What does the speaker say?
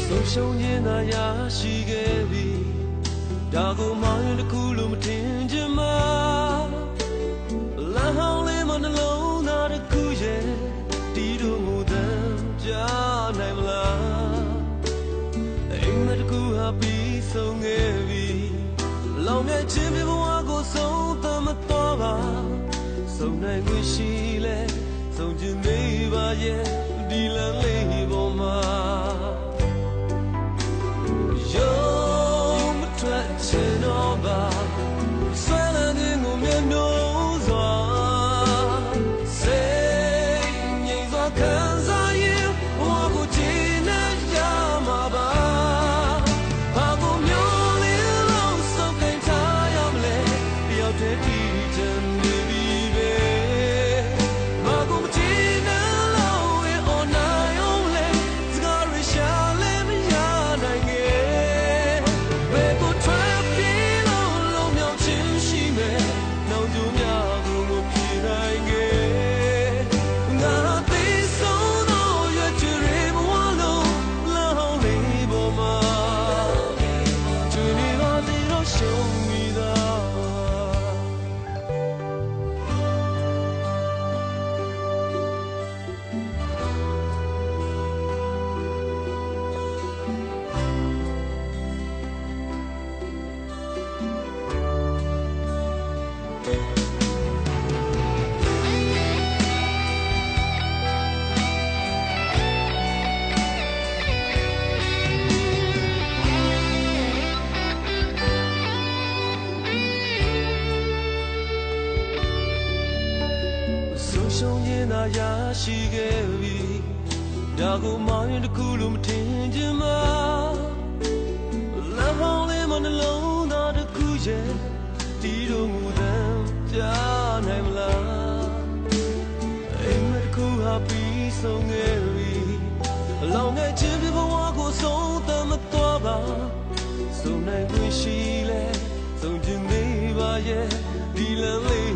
ဆုံးခြင်းသာရရှိခဲ့ပြီဒါကိုမောင်းရင်တစ်ခုလို့မထင်ချင်မှာလမ်းဟောင်းလေးမနှလုံးသားတစ်ခုရဲ့တီးတို့မူတမ်းကြားနိုင်မလားအိမ်မတစ်ခုဟာပြီးဆုံးခဲ့ပြီလောင်တဲ့ခြင်းပြဘဝကိုဆုံးသမတော်ပါဆုံးနိုင်ခွင့်ရှိလဲဆုံးခြင်းမေးပါရဲ့ဒီလမ်းလေးပေါ်မှာဆုံးခြင်းသာရရှိခဲ့ပြီဒါကိုမောင်းရင်တစ်ခုလို့မထင်ချင်မှာလမ်းဟောင်းလေးမနှလုံးသားတစ်ခုရဲ့တီးတို့မူတမ်းကြားနိုင်မလားအိမ်မတစ်ခုဟာပြီးဆုံးခဲ့ပြီအလောင်းနဲ့ခြင်းပြဘဝကိုဆုံးသမတော်ပါဆုံးနိုင်ခွင့်ရှိလဲဆုံးခြင်းမေးပါရဲ့ဒီလမ်းလေး